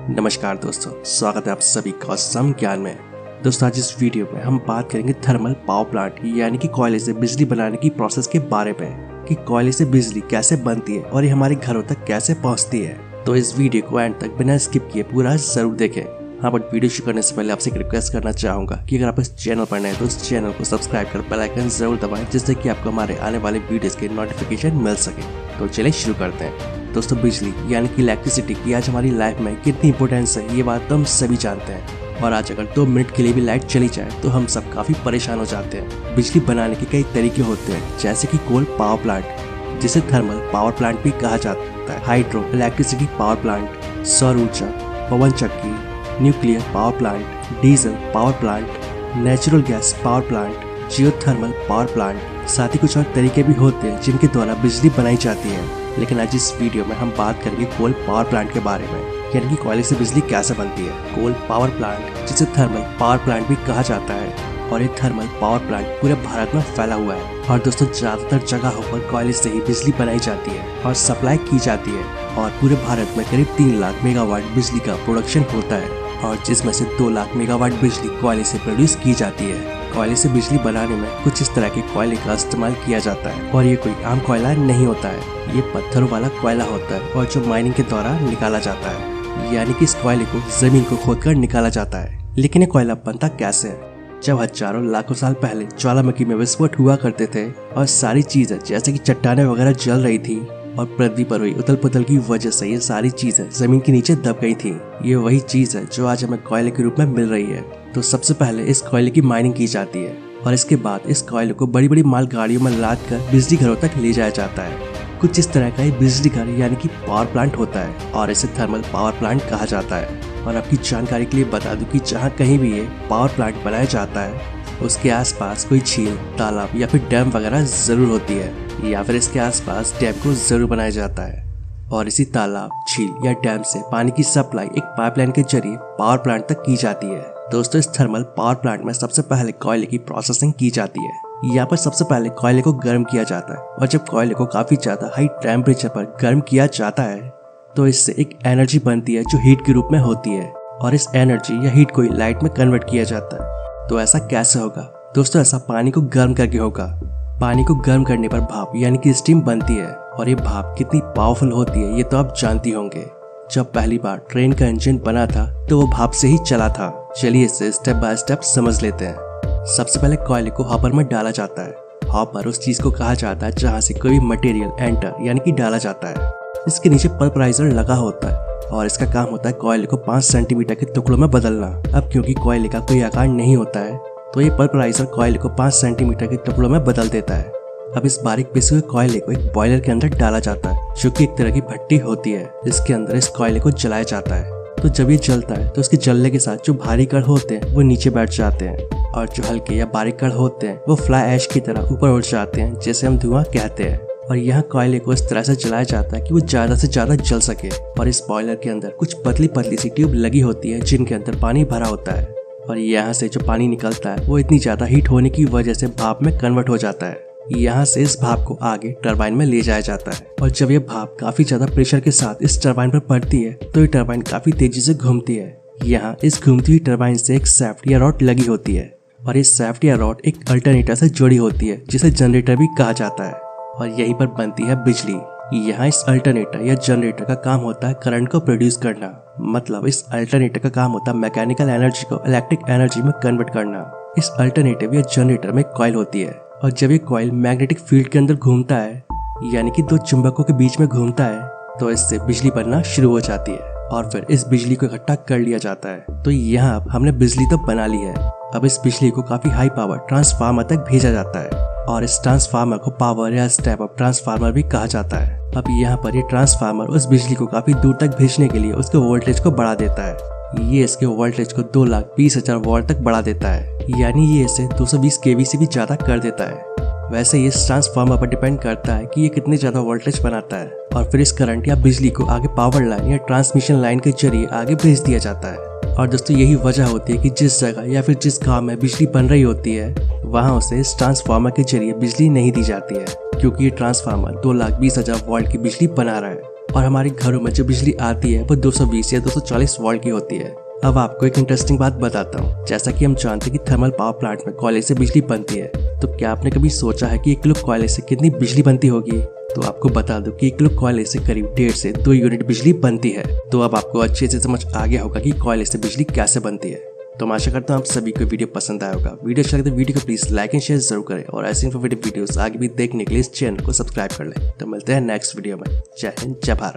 नमस्कार दोस्तों, स्वागत है आप सभी का सम ज्ञान में। दोस्तों आज इस वीडियो में हम बात करेंगे थर्मल पावर प्लांट यानी कि कोयले से बिजली बनाने की प्रोसेस के बारे में कि कोयले से बिजली कैसे बनती है और ये हमारे घरों तक कैसे पहुंचती है। तो इस वीडियो को एंड तक बिना स्किप किए पूरा जरूर देखें। हाँ, बट वीडियो शुरू करने से पहले आपसे एक रिक्वेस्ट करना चाहूंगा कि अगर आप इस चैनल पर नए तो इस चैनल को सब्सक्राइब कर बेल आइकन जरूर दबाएं, जिससे कि आपको हमारे आने वाले वीडियोस के नोटिफिकेशन मिल सके। तो चलिए शुरू करते हैं। दोस्तों बिजली यानी कि इलेक्ट्रिसिटी की आज हमारी लाइफ में कितनी इंपॉर्टेंस है ये बात तो हम सभी जानते हैं। और आज अगर 2 मिनट के लिए भी लाइट चली जाए तो हम सब काफी परेशान हो जाते हैं। बिजली बनाने के कई तरीके होते हैं, जैसे कि कोल पावर प्लांट जिसे थर्मल पावर प्लांट भी कहा जाता है, हाइड्रो इलेक्ट्रिसिटी पावर प्लांट, सौर ऊर्जा, पवन चक्की, nuclear power plant, diesel power plant, natural gas power plant, geothermal power plant. साथ ही कुछ और तरीके भी होते हैं जिनके द्वारा बिजली बनाई जाती है। लेकिन आज इस वीडियो में हम बात करेंगे कोल पावर प्लांट के बारे में, यानी कि कोयले से बिजली कैसे बनती है। कोल पावर प्लांट जिसे थर्मल पावर प्लांट भी कहा जाता है, और ये थर्मल पावर प्लांट पूरे भारत में फैला हुआ है। और दोस्तों ज्यादातर जगहों पर कोयले से ही बिजली बनाई जाती है और सप्लाई की जाती है। और पूरे भारत में करीब 3 लाख मेगावाट बिजली का प्रोडक्शन होता है, और जिसमें से 2 लाख मेगावाट बिजली कोयले से प्रोड्यूस की जाती है। कोयले से बिजली बनाने में कुछ इस तरह के कोयले का इस्तेमाल किया जाता है, और ये कोई आम कोयला नहीं होता है। ये पत्थरों वाला कोयला होता है और जो माइनिंग के द्वारा निकाला जाता है, यानी कि इस कोयले को जमीन को खोदकर निकाला जाता है। लेकिन ये कोयला बनता कैसे है? जब हजारों लाखों साल पहले ज्वालामुखी में विस्फोट हुआ करते थे और सारी चीजें जैसे कि चट्टानें वगैरह जल रही थी, और पृथ्वी पर हुई उथल पुथल की वजह से ये सारी चीजें जमीन के नीचे दब गई थी। ये वही चीज है जो आज हमें कोयले के रूप में मिल रही है। तो सबसे पहले इस कोयले की माइनिंग की जाती है, और इसके बाद इस कोयले को बड़ी बड़ी माल गाड़ियों में लाद कर बिजली घरों तक ले जाया जाता है। कुछ इस तरह का ये बिजली घर यानी कि पावर प्लांट होता है, और इसे थर्मल पावर प्लांट कहा जाता है। और आपकी जानकारी के लिए बता दूं कि जहाँ कहीं भी ये पावर प्लांट बनाया जाता है उसके आसपास कोई झील, तालाब या फिर डैम वगैरह जरूर होती है, या फिर इसके आसपास डैम को जरूर बनाया जाता है। और इसी तालाब, झील या डैम से पानी की सप्लाई एक पाइपलाइन के जरिए पावर प्लांट तक की जाती है। दोस्तों इस थर्मल पावर प्लांट में सबसे पहले कोयले की प्रोसेसिंग की जाती है। यहाँ पर सबसे पहले कोयले को गर्म किया जाता है, और जब कोयले को काफी ज्यादा हाई टेम्परेचर पर गर्म किया जाता है तो इससे एक एनर्जी बनती है जो हीट के रूप में होती है, और इस एनर्जी या हीट को लाइट में कन्वर्ट किया जाता है। तो ऐसा कैसे होगा? दोस्तों ऐसा पानी को गर्म करके होगा। पानी को गर्म करने पर भाप यानी कि स्टीम बनती है, और ये भाप कितनी पावरफुल होती है ये तो आप जानती होंगे। जब पहली बार ट्रेन का इंजन बना था तो वो भाप से ही चला था। चलिए इसे स्टेप बाय स्टेप समझ लेते हैं। सबसे पहले कोयले को हॉपर में डाला जाता है। हॉपर उस चीज को कहा जाता है जहाँ से कोई भी मटेरियल एंटर यानी कि डाला जाता है। इसके नीचे पल्वराइजर लगा होता है, और इसका काम होता है कोयले को 5 सेंटीमीटर के टुकड़ों में बदलना। अब क्योंकि कोयले का कोई आकार नहीं होता है तो ये पल्वराइजर कोयले को 5 सेंटीमीटर के टुकड़ों में बदल देता है। अब इस बारीक पिसे हुए कोयले को एक बॉयलर के अंदर डाला जाता है, जो कि एक तरह की भट्टी होती है। इसके अंदर इस कोयले को जलाया जाता है। तो जब ये जलता है तो इसके जलने के साथ जो भारी कण होते हैं वो नीचे बैठ जाते हैं, और जो हल्के या बारीक कण होते हैं वो फ्लाई ऐश की तरह ऊपर उठ जाते हैं, जिसे हम धुआं कहते हैं। और यहाँ कोयले को इस तरह से जलाया जाता है कि वो ज्यादा से ज्यादा जल सके। और इस बॉयलर के अंदर कुछ पतली पतली सी ट्यूब लगी होती है जिनके अंदर पानी भरा होता है, और यहाँ से जो पानी निकलता है वो इतनी ज्यादा हीट होने की वजह से भाप में कन्वर्ट हो जाता है। यहाँ से इस भाप को आगे टरबाइन में ले जाया जाता है, और जब ये भाप काफी ज्यादा प्रेशर के साथ इस टरबाइन पर पड़ती है तो ये टरबाइन काफी तेजी से घूमती है। यहाँ इस घूमती हुई टरबाइन से एक शाफ्ट या रॉड लगी होती है, और इस शाफ्ट या रॉड एक अल्टरनेटर से जुड़ी होती है जिसे जनरेटर भी कहा जाता है, और यहीं पर बनती है बिजली। यहाँ इस अल्टरनेटर या जनरेटर का काम होता है करंट को प्रोड्यूस करना। मतलब इस अल्टरनेटर का काम होता है मैकेनिकल एनर्जी को इलेक्ट्रिक एनर्जी में कन्वर्ट करना। इस अल्टरनेटिव या जनरेटर में कॉइल होती है, और जब ये कॉइल मैग्नेटिक फील्ड के अंदर घूमता है यानी कि 2 चुंबकों के बीच में घूमता है तो इससे बिजली बनना शुरू हो जाती है, और फिर इस बिजली को इकट्ठा कर लिया जाता है। तो यहाँ हमने बिजली तो बना ली है। अब इस बिजली को काफी हाई पावर ट्रांसफार्मर तक भेजा जाता है, और इस ट्रांसफार्मर को पावर या स्टेप अप ट्रांसफार्मर भी कहा जाता है। अब यहाँ पर ये ट्रांसफार्मर उस बिजली को काफी दूर तक भेजने के लिए उसके वोल्टेज को बढ़ा देता है। ये इसके वोल्टेज को 2,20,000 वोल्ट तक बढ़ा देता है, यानी ये इसे 220 kV से भी ज्यादा कर देता है। वैसे ये इस ट्रांसफार्मर पर डिपेंड करता है कि ये कितने ज्यादा वोल्टेज बनाता है, और फिर इस करंट या बिजली को आगे पावर लाइन या ट्रांसमिशन लाइन के जरिए आगे भेज दिया जाता है। और दोस्तों यही वजह होती है कि जिस जगह या फिर जिस गांव में बिजली बन रही होती है वहां उसे इस ट्रांसफार्मर के जरिए बिजली नहीं दी जाती है, क्योंकि ये ट्रांसफार्मर 2,20,000 वोल्ट की बिजली बना रहा है। और हमारे घरों में जो बिजली आती है वो 220 या 240 वोल्ट की होती है। अब आपको एक इंटरेस्टिंग बात बताता हूँ। जैसा कि हम जानते हैं कि थर्मल पावर प्लांट में कोयले से बिजली बनती है, तो क्या आपने कभी सोचा है कि 1 किलो कोयले से कितनी बिजली बनती होगी? तो आपको बता दूं कि 1 किलो कोयले से करीब 1.5 से 2 यूनिट बिजली बनती है। तो अब आपको अच्छे से समझ आ गया होगा कि कोयले से बिजली कैसे बनती है। तो मैं आशा करता हूँ आप सभी को वीडियो पसंद आया होगा। वीडियो अच्छा लगे तो वीडियो को प्लीज लाइक एंड शेयर जरूर करें और ऐसे इन्फॉर्मेटिव वीडियोस आगे भी देखने के लिए इस चैनल को सब्सक्राइब कर लें। तो मिलते हैं नेक्स्ट वीडियो में। जय हिंद, जय भारत।